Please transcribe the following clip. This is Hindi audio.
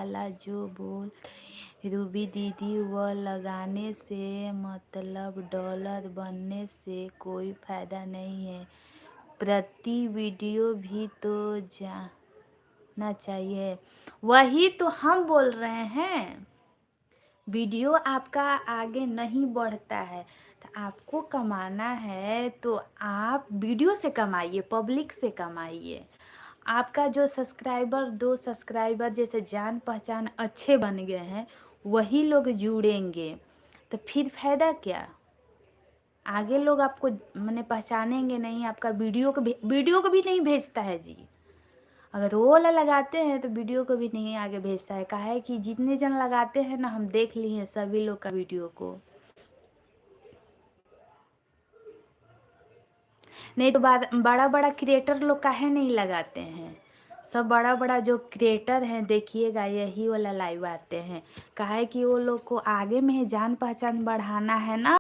वाला जो बोल रूबी दीदी, वह लगाने से मतलब डॉलर बनने से कोई फ़ायदा नहीं है। प्रति वीडियो भी तो जाना चाहिए। वही तो हम बोल रहे हैं, वीडियो आपका आगे नहीं बढ़ता है तो आपको कमाना है तो आप वीडियो से कमाइए, पब्लिक से कमाइए। आपका जो सब्सक्राइबर, 2 सब्सक्राइबर जैसे जान पहचान अच्छे बन गए हैं, वही लोग जुड़ेंगे, तो फिर फायदा क्या। आगे लोग आपको मैंने पहचानेंगे नहीं, आपका वीडियो को भी नहीं भेजता है जी। अगर वो वाला लगाते हैं तो वीडियो को भी नहीं आगे भेजता है। कहा है कि जितने जन लगाते हैं ना, हम देख लिए हैं सभी लोग का वीडियो को। नहीं तो बड़ा बड़ा क्रिएटर लोग काहे नहीं लगाते हैं। सब बड़ा बड़ा जो क्रिएटर हैं, देखिएगा यही वाला लाइव आते हैं। कहा है कि वो लोग को आगे में जान पहचान बढ़ाना है ना।